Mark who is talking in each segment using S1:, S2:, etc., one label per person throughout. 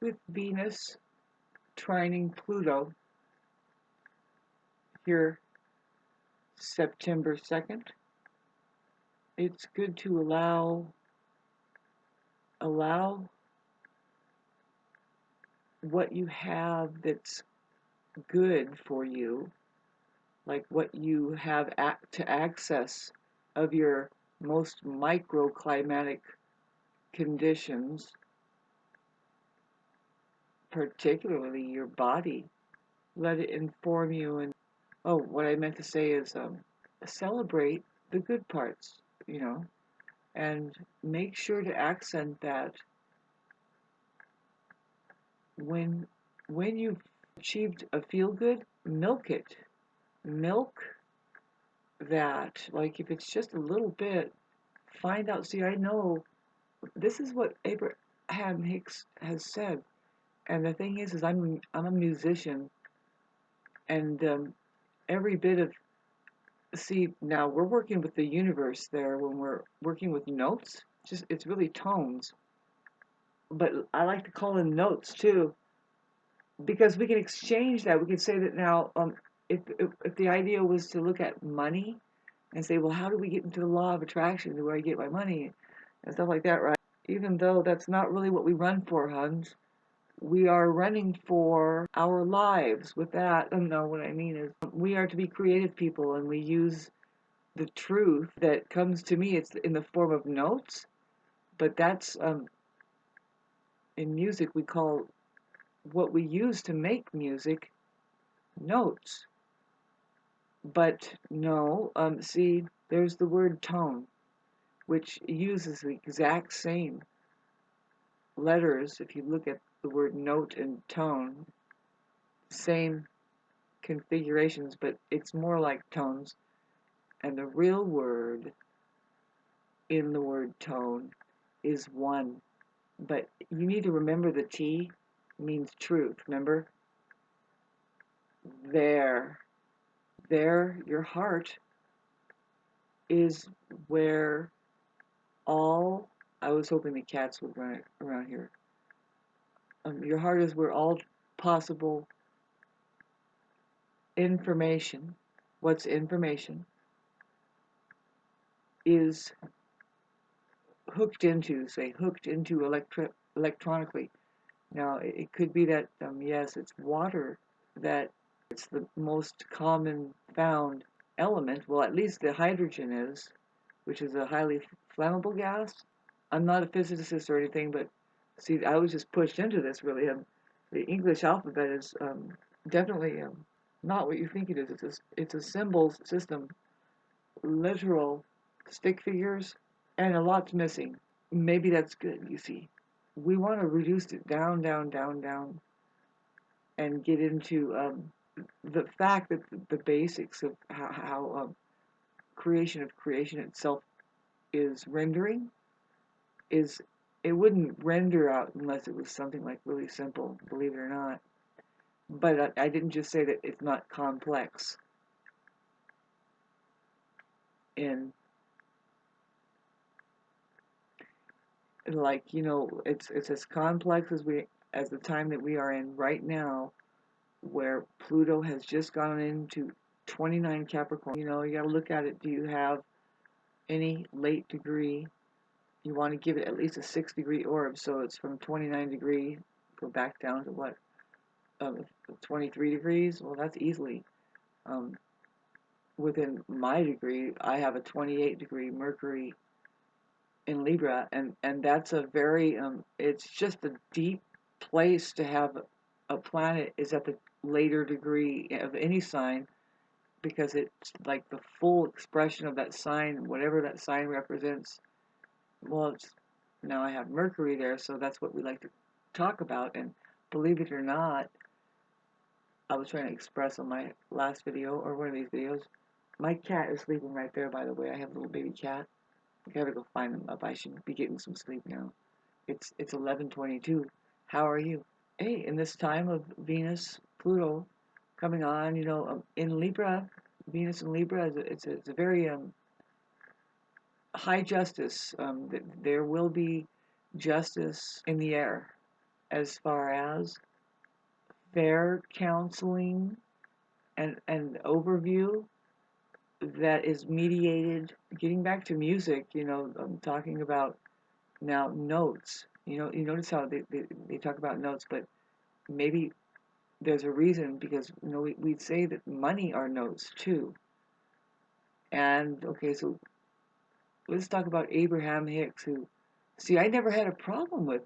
S1: with Venus trining Pluto here September 2nd, it's good to allow what you have that's good for you, like what you have to access of your most microclimatic conditions, particularly your body. Let it inform you. And oh, what I meant to say is celebrate the good parts, you know, and make sure to accent that when you've achieved a feel good, milk it. Milk that. Like if it's just a little bit, find out. See, I know this is what Abraham Hicks has said. And the thing is I'm a musician, and every bit of see now we're working with the universe there when we're working with notes. Just it's really tones, but I like to call them notes too because we can exchange that. We can say that now. If the idea was to look at money and say, well, how do we get into the law of attraction? Where I get my money and stuff like that, right? Even though that's not really what we run for, Huns. We are running for our lives with that. No, what I mean is we are to be creative people, and we use the truth that comes to me. It's in the form of notes, but that's in music we call what we use to make music notes. But no, see, there's the word tone, which uses the exact same letters. If you look at the word note and tone, same configurations, but it's more like tones. And the real word in the word tone is one. But you need to remember the T means truth. Remember? There. There, your heart is where all. I was hoping the cats would run around here. Your heart is where all possible information, what's information, is hooked into, say, hooked into electronically. Now, it could be that, yes, it's water that it's the most common found element. Well, at least the hydrogen is, which is a highly flammable gas. I'm not a physicist or anything, but see, I was just pushed into this really. The English alphabet is definitely not what you think it is. It's a symbol system, literal stick figures, and a lot's missing. Maybe that's good, you see. We want to reduce it down, down, down, down, and get into the fact that the basics of how creation of creation itself is rendering is it wouldn't render out unless it was something like really simple, believe it or not. But I didn't just say that it's not complex. In like it's as complex as the time that we are in right now, where Pluto has just gone into 29 Capricorn. You got to look at it. Do you have any late degree? You want to give it at least a 6-degree orb, so it's from 29 degree, go back down to what, 23 degrees? Well, that's easily um, within my degree. I have a 28-degree Mercury in Libra, and that's a very, it's just a deep place to have a planet is at the later degree of any sign, because it's like the full expression of that sign, whatever that sign represents. Well, now I have Mercury there, so that's what we like to talk about. And believe it or not, I was trying to express on my last video, or one of these videos, my cat is sleeping right there, by the way. I have a little baby cat. I gotta go find him up. I should be getting some sleep now. It's 11:22. How are you? Hey, in this time of Venus, Pluto coming on, in Libra, Venus in Libra, it's a very high justice. There will be justice in the air. as far as fair counseling and overview that is mediated. Getting back to music, I'm talking about now notes. You notice how they talk about notes, but maybe there's a reason because we'd say that money are notes too. And okay, so let's talk about Abraham Hicks, who, see, I never had a problem with.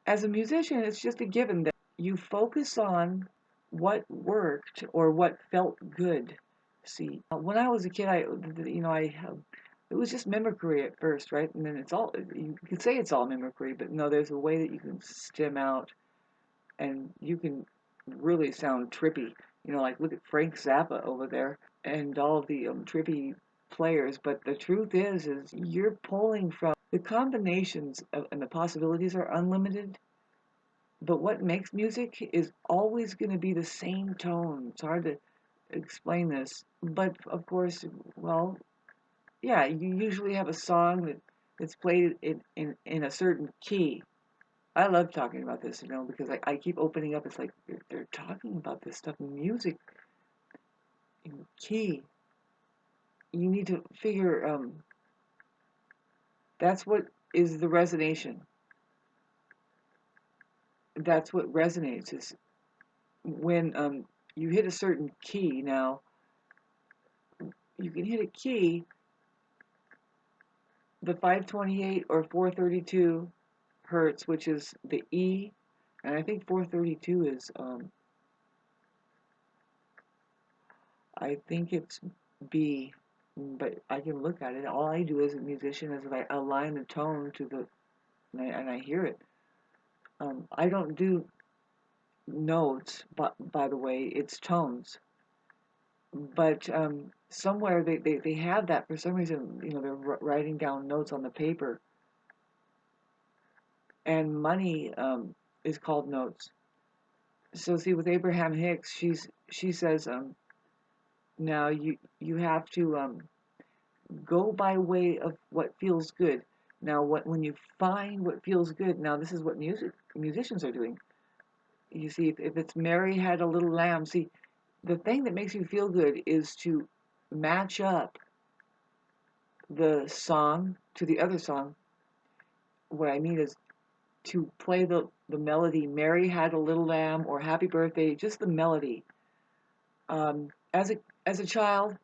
S1: As a musician, it's just a given that you focus on what worked or what felt good. See, when I was a kid, it was just mimicry at first, right? And then you could say it's all mimicry, but no, there's a way that you can stem out and you can really sound trippy. Like look at Frank Zappa over there and all of the trippy players. But the truth is you're pulling from the combinations and the possibilities are unlimited. But what makes music is always going to be the same tone. It's hard to explain this, but of course, well, yeah, you usually have a song that's played in a certain key. I love talking about this, because I keep opening up. It's like they're talking about this stuff in music, in key. You need to figure that's what is the resonation. That's what resonates is when you hit a certain key. Now you can hit a key, the 528 or 432 hertz, which is the E, and I think 432 is I think it's B, but I can look at it. All I do as a musician is I align the tone to and I hear it. I don't do notes, but by the way, it's tones. But somewhere they have that for some reason. They're writing down notes on the paper, and money is called notes. So see, with Abraham Hicks, she says now you have to go by way of what feels good. Now, when you find what feels good, now this is what musicians are doing. You see, if it's Mary had a little lamb, see, the thing that makes you feel good is to match up the song to the other song. What I mean is to play the melody, Mary had a little lamb or Happy Birthday, just the melody. As a child,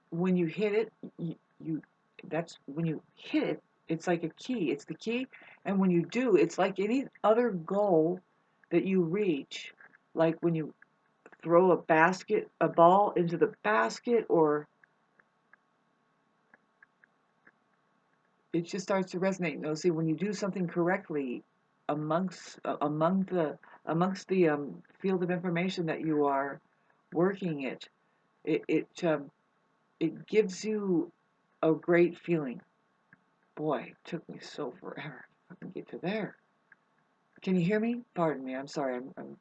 S1: when you hit it, you that's when you hit it, it's like a key. It's the key, and when you do, it's like any other goal that you reach. Like when you throw a ball into the basket, or it just starts to resonate. No, see, when you do something correctly, amongst the field of information that you are working it it um, it gives you a great feeling. Boy, it took me so forever to get to there. Can you hear me? Pardon me. I'm sorry. I'm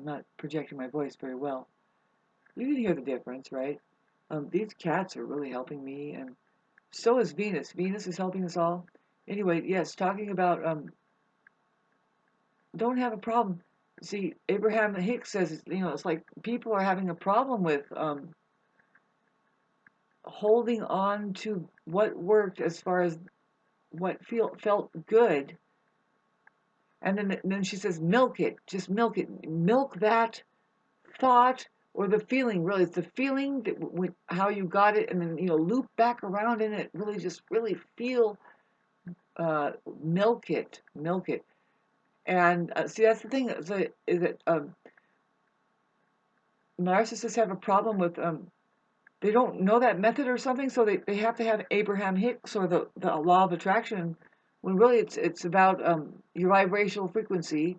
S1: not projecting my voice very well. You can hear the difference, right? These cats are really helping me, and so is Venus. Venus is helping us all. Anyway, yes, talking about don't have a problem. See, Abraham Hicks says, it's like people are having a problem with holding on to what worked as far as what felt good. And then she says, milk it, just milk it, milk that thought or the feeling. Really, it's the feeling that how you got it, and then loop back around in it. Really, just really feel, milk it, milk it. And see, that's the thing is that narcissists have a problem with they don't know that method or something, so they have to have Abraham Hicks or the law of attraction, when really it's about your vibrational frequency.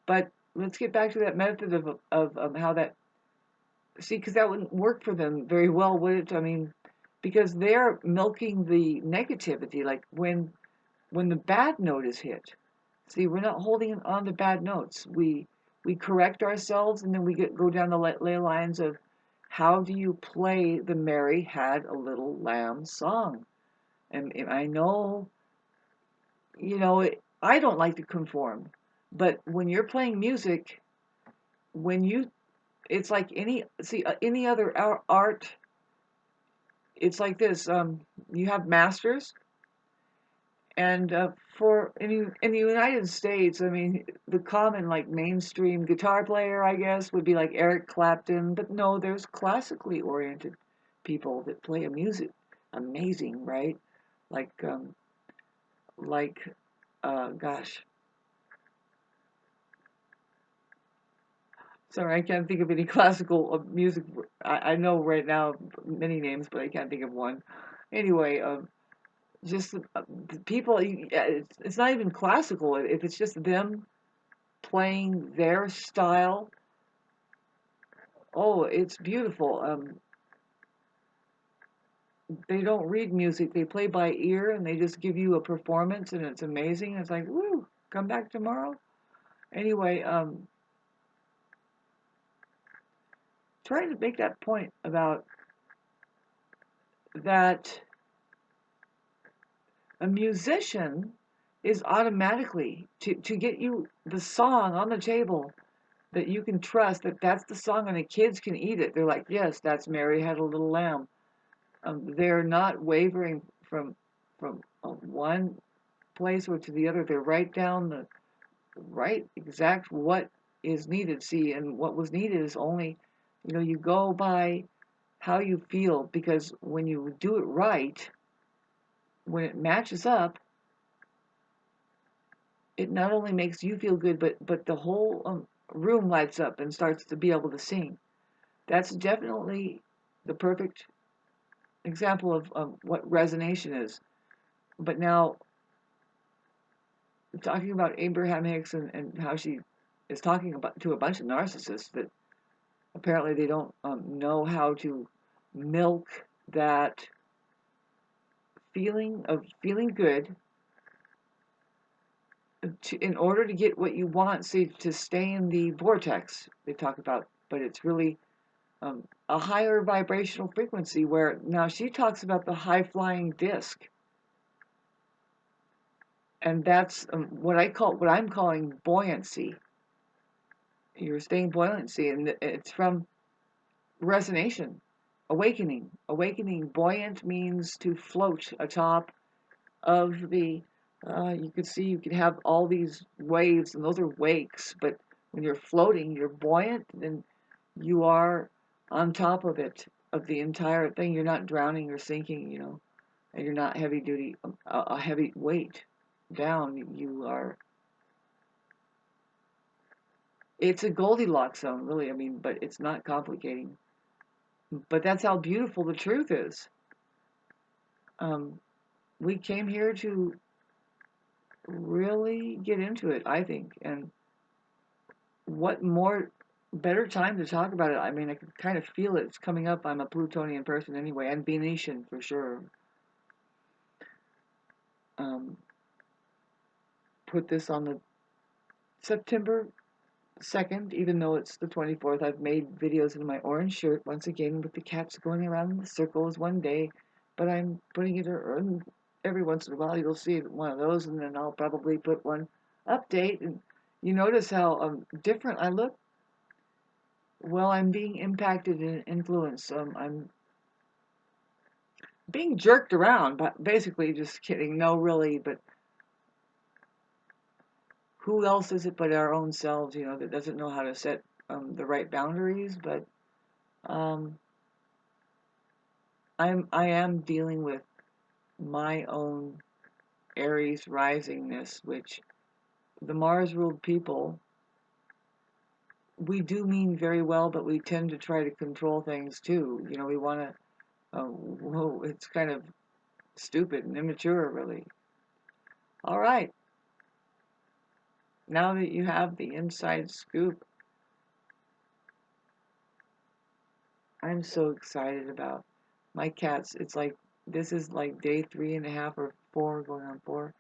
S1: But let's get back to that method of how that, see, because that wouldn't work for them very well, would it? I mean, because they're milking the negativity, like when the bad note is hit. See, we're not holding on to bad notes. We correct ourselves, and then we go down the ley lines of how do you play the Mary Had a Little Lamb song. And I know, I don't like to conform. But when you're playing music, when you, it's like any other art. It's like this. You have masters, and for in the United States, I mean, the common like mainstream guitar player, I guess, would be like Eric Clapton. But no, there's classically oriented people that play a music amazing, right? Like like gosh, sorry, I can't think of any classical music. I know right now many names, but I can't think of one. Anyway, just the people. It's not even classical. If it's just them playing their style, oh, it's beautiful. They don't read music; they play by ear, and they just give you a performance, and it's amazing. It's like, woo, come back tomorrow. Anyway, trying to make that point about that a musician is automatically to get you the song on the table that you can trust that that's the song and the kids can eat it. They're like, yes, that's Mary Had a Little Lamb. They're not wavering from one place or to the other. They're right down the right exact what is needed. See, and what was needed is only, you go by how you feel, because when you do it right, when it matches up, it not only makes you feel good, but the whole room lights up and starts to be able to sing. That's definitely the perfect example of what resonation is. But now, talking about Abraham Hicks and how she is talking about to a bunch of narcissists that apparently they don't know how to milk that feeling of feeling good in order to get what you want, see, to stay in the vortex they talk about, but it's really a higher vibrational frequency where now she talks about the high flying disc, and that's what I'm calling buoyancy. You're staying buoyancy, and it's from resonation, awakening. Buoyant means to float atop of the. You could see you could have all these waves, and those are wakes. But when you're floating, you're buoyant, and you are on top of it, of the entire thing. You're not drowning or sinking, and you're not heavy duty, a heavy weight down. You are. It's a Goldilocks zone, really. I mean, but it's not complicating. But that's how beautiful the truth is. Um, we came here to really get into it, I think. And what more better time to talk about it? I mean, I can kind of feel it. It's coming up. I'm a Plutonian person anyway, and Venetian for sure. Um, put this on the September 2nd, even though it's the 24th. I've made videos in my orange shirt, once again, with the cats going around in the circles one day, but I'm putting it every once in a while. You'll see one of those, and then I'll probably put one update. And you notice how different I look. Well, I'm being impacted and influenced. I'm being jerked around, but basically, just kidding. No, really, but who else is it but our own selves, that doesn't know how to set the right boundaries? But um, I am dealing with my own Aries risingness, which the Mars ruled people, we do mean very well, but we tend to try to control things too. We want to, whoa, it's kind of stupid and immature, really. All right, now that you have the inside scoop, I'm so excited about my cats. It's like this is like day 3.5 or 4, going on 4,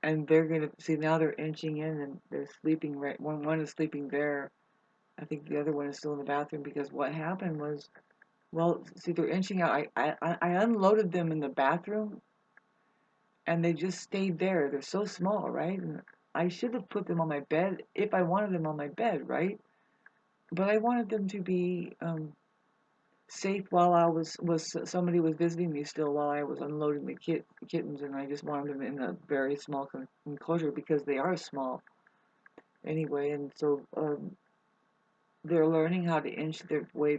S1: and they're gonna see now they're inching in and they're sleeping right. One is sleeping there. I think the other one is still in the bathroom because what happened was, well, see, they're inching out. I unloaded them in the bathroom, and they just stayed there. They're so small, right? And I should have put them on my bed if I wanted them on my bed, right? But I wanted them to be safe while I was somebody was visiting me still while I was unloading the kittens, and I just wanted them in a very small enclosure because they are small anyway, and so they're learning how to inch their way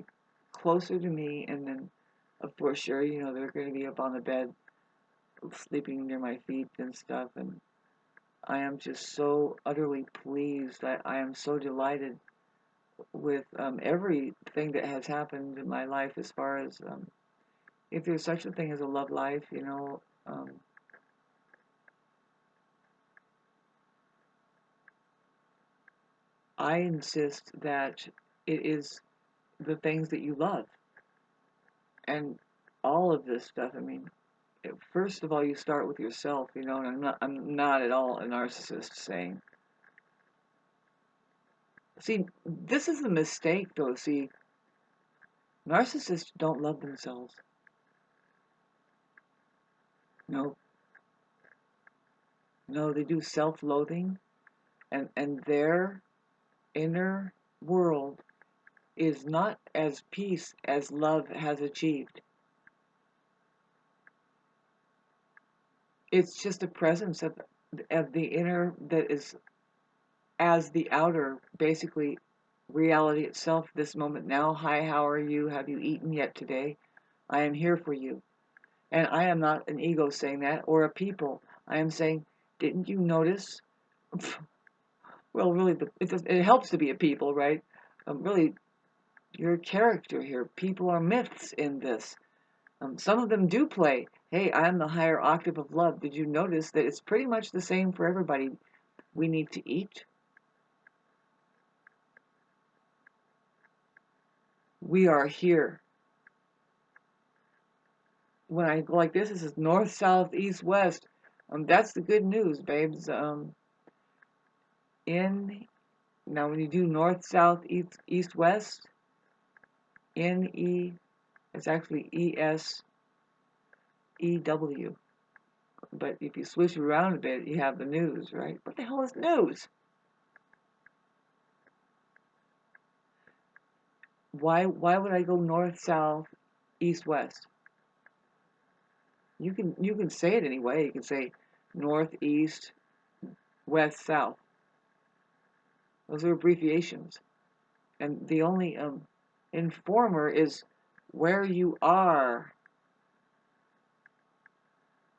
S1: closer to me, and then for sure, they're going to be up on the bed, sleeping near my feet and stuff, and I am just so utterly pleased. I am so delighted with everything that has happened in my life as far as if there's such a thing as a love life, I insist that it is the things that you love and all of this stuff. I mean, first of all, you start with yourself, and I'm not at all a narcissist saying. See, this is a mistake though. See, narcissists don't love themselves. No, no, they do self-loathing, and their inner world is not as peace as love has achieved. It's just a presence of the inner that is as the outer, basically reality itself, this moment now. Hi, how are you? Have you eaten yet today? I am here for you. And I am not an ego saying that, or a people. I am saying, didn't you notice? Well, really, it helps to be a people, right? Really, you're a character here. People are myths in this. Some of them do play. Hey, I'm the higher octave of love. Did you notice that it's pretty much the same for everybody? We need to eat. We are here. When I go like this is north, south, east, west. That's the good news, babes. In Now, when you do north, south, east, west, NE, it's actually ESEW. But if you switch around a bit, you have the news, right? What the hell is news? Why would I go north, south, east, west? You can say it anyway. You can say north, east, west, south. Those are abbreviations. And the only informer is where you are.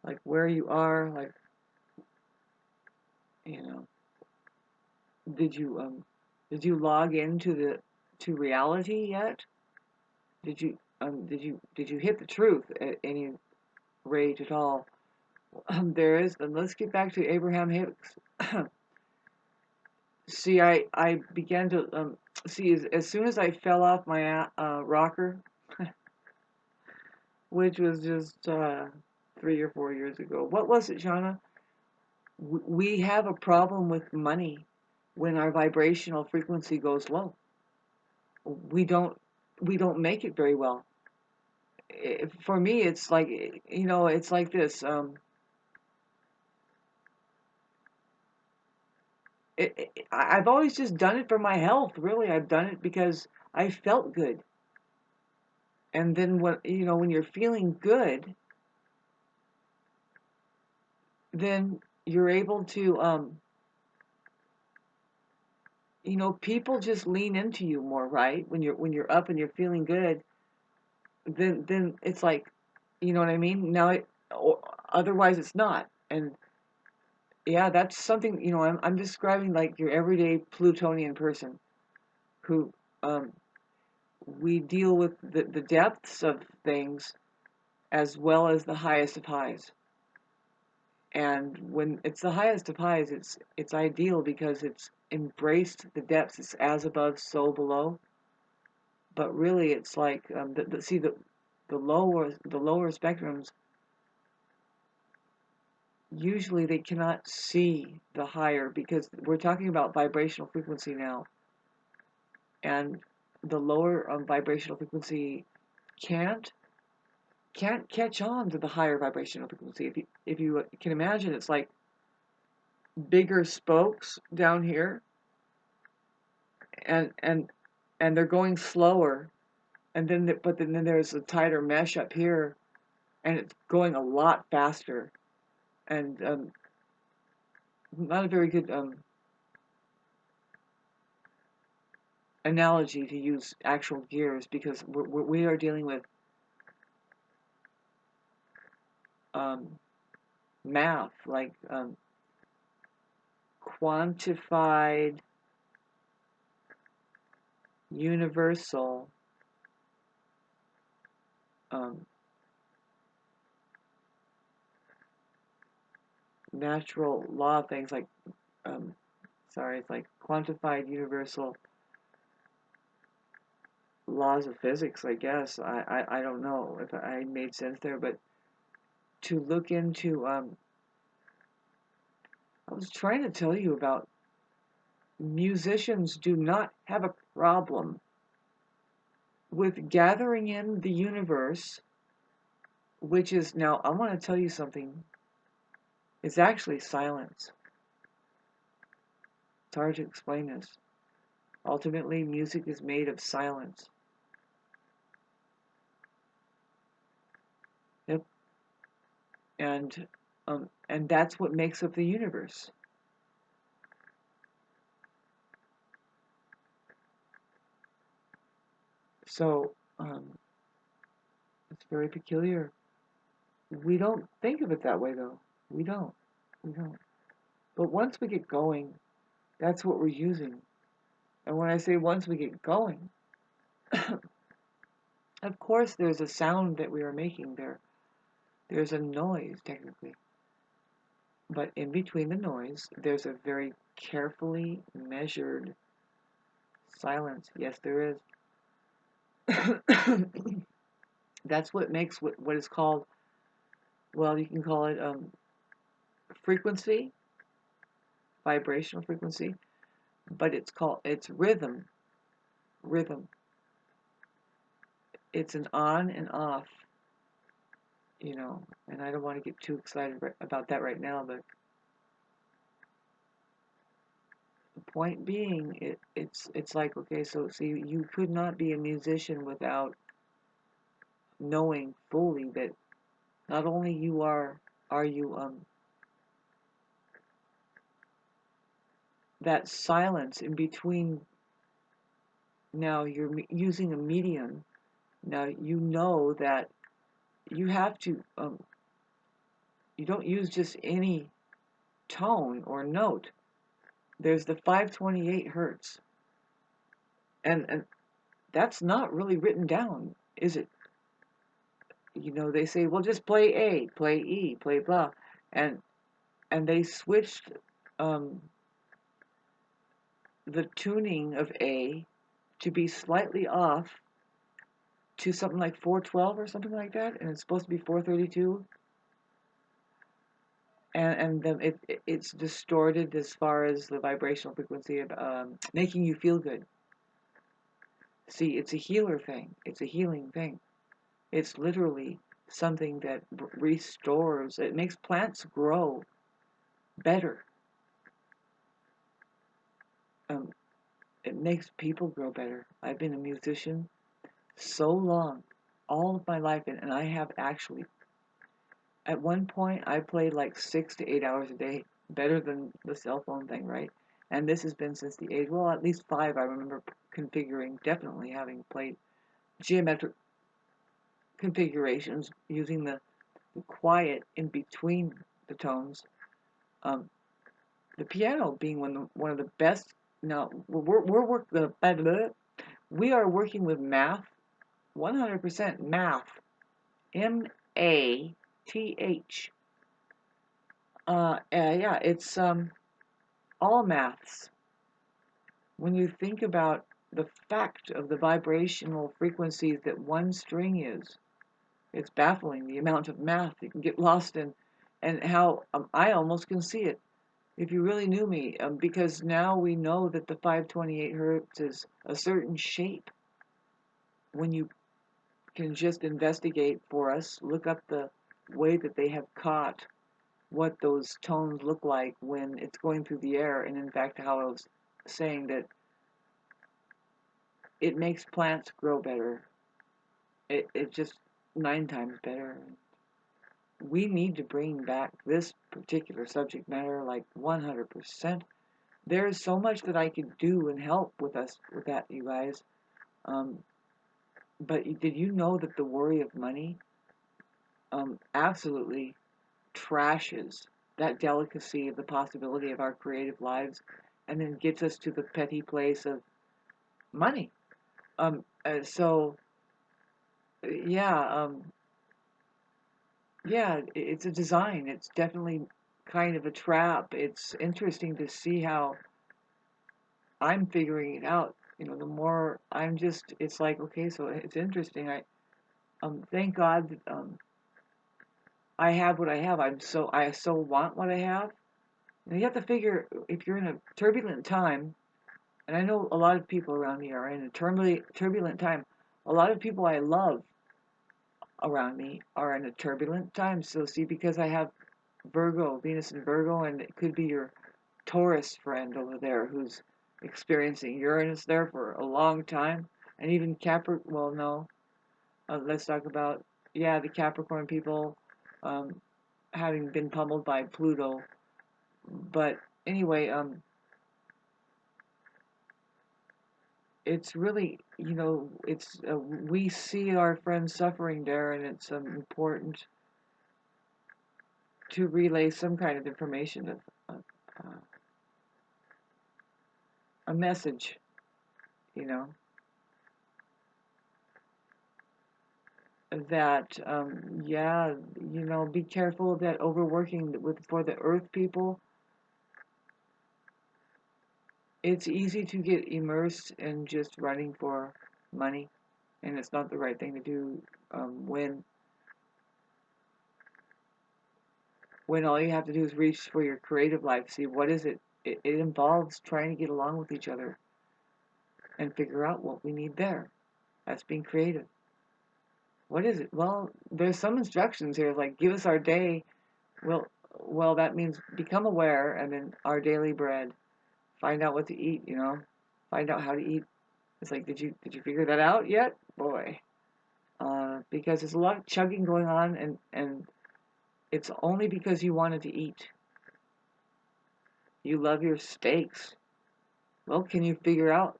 S1: Like where you are, like, you know, did you log into to reality yet? Did you hit the truth at any rate at all? There is, and let's get back to Abraham Hicks. See, I began to see as soon as I fell off my rocker, which was just 3 or 4 years ago. What was it, Shauna? We have a problem with money when our vibrational frequency goes low. We don't we don't make it very well. For me, it's like it's like this. I've always just done it for my health. Really, I've done it because I felt good. And then when you're feeling good, then you're able to people just lean into you more, right? When you're up and you're feeling good, then it's like, you know what I mean? Now or otherwise it's not. And yeah, that's something, I'm describing like your everyday Plutonian person who um we deal with the depths of things as well as the highest of highs. And when it's the highest of highs, it's ideal because it's embraced the depths. It's as above, so below. But really, it's like the lower spectrums, usually they cannot see the higher because we're talking about vibrational frequency now, and the lower vibrational frequency can't catch on to the higher vibrational frequency. If you can imagine, it's like bigger spokes down here, and and and they're going slower, and then there's a tighter mesh up here, and it's going a lot faster, and not a very good analogy to use actual gears, because we are dealing with um, math, like quantified, universal, um, natural law things, like um, it's like quantified, universal laws of physics, I guess. I don't know if I made sense there, but to look into, I was trying to tell you about musicians do not have a problem with gathering in the universe, which is, now I want to tell you something, is actually silence. It's hard to explain this. Ultimately, music is made of silence. Yep. And that's what makes up the universe. So it's very peculiar. We don't think of it that way, though. We don't. We don't. But once we get going, that's what we're using. And when I say once we get going, of course there's a sound that we are making there. There's a noise, technically. But in between the noise, there's a very carefully measured silence. Yes, there is. That's what makes what is called, well, you can call it frequency, vibrational frequency, but it's rhythm. Rhythm. It's an on and off, and I don't want to get too excited about that right now, but the point being, it's like, okay, so see, you could not be a musician without knowing fully that not only are you that silence in between. Now you're using a medium. Now you know that you have to you don't use just any tone or note. There's the 528 hertz, and that's not really written down, is it? They say, well, just play A, play E, play blah, and they switched um, the tuning of A to be slightly off to something like 412 or something like that, and it's supposed to be 432, and it's distorted as far as the vibrational frequency of making you feel good. See, it's a healer thing. It's a healing thing. It's literally something that restores. It makes plants grow better. Um, it makes people grow better. I've been a musician so long, all of my life, and I have actually, at one point, I played like 6 to 8 hours a day, better than the cell phone thing, right? And this has been since the age, well, at least 5. I remember configuring, definitely having played geometric configurations using the quiet in between the tones. Um, the piano being one of the best. Now we are working with math, 100% math, math. Yeah, it's all maths. When you think about the fact of the vibrational frequencies that one string is, it's baffling the amount of math you can get lost in, and how I almost can see it if you really knew me, because now we know that the 528 hertz is a certain shape. When you can just investigate for us, look up the way that they have caught what those tones look like when it's going through the air. And in fact, how I was saying that it makes plants grow better. It just 9 times better. We need to bring back this particular subject matter like 100%. There is so much that I could do and help with us with that, you guys. Um, but did you know that the worry of money absolutely trashes that delicacy of the possibility of our creative lives, and then gets us to the petty place of money? So yeah, yeah, it's a design. It's definitely kind of a trap. It's interesting to see how I'm figuring it out. The more I'm just, it's like, okay, so it's interesting. Thank God that I have what I have. I so want what I have. And you have to figure if you're in a turbulent time, and I know a lot of people around me are in a turbulent time. A lot of people I love around me are in a turbulent time. So see, because I have Venus in Virgo, and it could be your Taurus friend over there who's experiencing Uranus there for a long time, and even Capricorn. Well, no, let's talk about the Capricorn people um, having been pummeled by Pluto. But anyway, it's really it's we see our friends suffering there, and it's important to relay some kind of information of a message, you know. That be careful of that overworking for the earth people. It's easy to get immersed in just running for money, and it's not the right thing to do when all you have to do is reach for your creative life. See, what is it? It involves trying to get along with each other and figure out what we need there. That's being creative. What is it? Well, there's some instructions here, like give us our day. Well, that means become aware, and then our daily bread. Find out what to eat. Find out how to eat. It's like, did you figure that out yet, boy? Because there's a lot of chugging going on, and it's only because you wanted to eat. You love your steaks. Well, can you figure out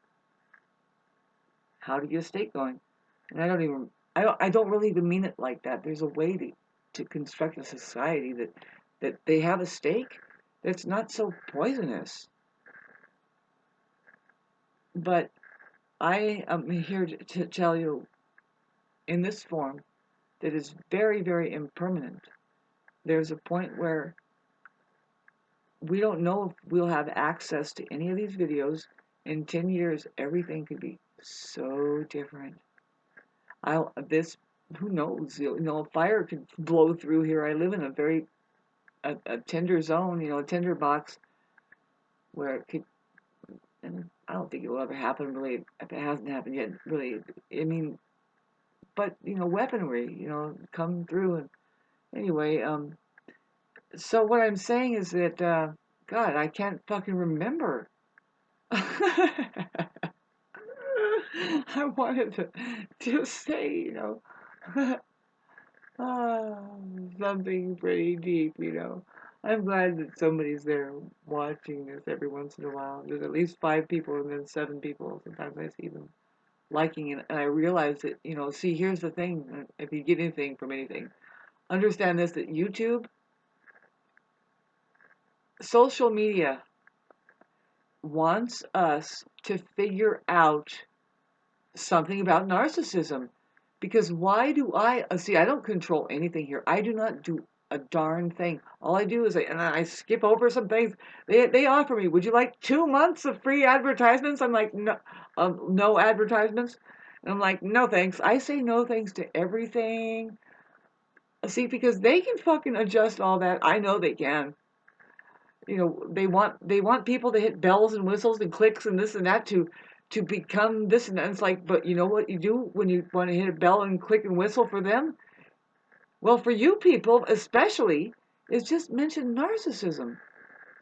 S1: how to get a steak going? And I don't really even mean it like that. There's a way to construct a society that they have a steak that's not so poisonous. But I am here to tell you in this form that is very, very impermanent. There's a point where we don't know if we'll have access to any of these videos. In 10 years, everything could be so different. Who knows? A fire could blow through here. I live in a tender zone, a tender box where it could, and I don't think it will ever happen really, if it hasn't happened yet, really. I mean, but, weaponry, come through. And anyway, so what I'm saying is that, God, I can't fucking remember. I wanted to say, something pretty deep. I'm glad that somebody's there watching this every once in a while. There's at least 5 people and then 7 people. Sometimes I see them liking it, and I realize that, see, here's the thing. If you get anything from anything, understand this, that YouTube, social media wants us to figure out something about narcissism. Because why do I see? I don't control anything here. I do not do a darn thing. All I do is I skip over some things. They offer me, would you like 2 months of free advertisements? I'm like, no, no advertisements. And I'm like, no thanks. I say no thanks to everything. See, because they can fucking adjust all that. I know they can. They want people to hit bells and whistles and clicks and this and that to become this and that. It's like, but you know what you do when you want to hit a bell and click and whistle for them? Well, for you people especially, is just mention narcissism.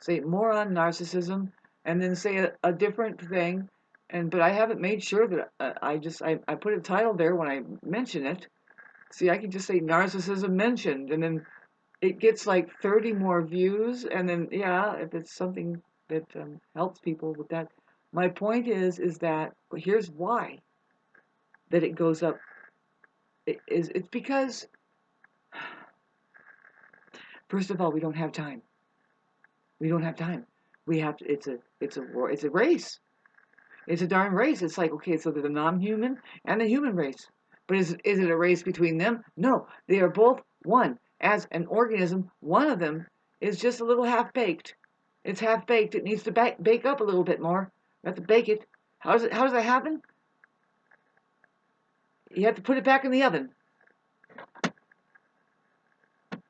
S1: Say more on narcissism, and then say a different thing. But I haven't made sure that I put a title there when I mention it. See, I can just say narcissism mentioned, and then it gets like 30 more views. And then yeah, if it's something that helps people with that. My point is that here's why that it goes up. It's because first of all, we don't have time. We don't have time. We have to. It's a race. It's a darn race. It's like, okay, so there's a non-human and the human race. But is it a race between them? No, they are both one. As an organism, one of them is just a little half-baked. It's half-baked. It needs to bake up a little bit more. You have to bake it. How does that happen? You have to put it back in the oven.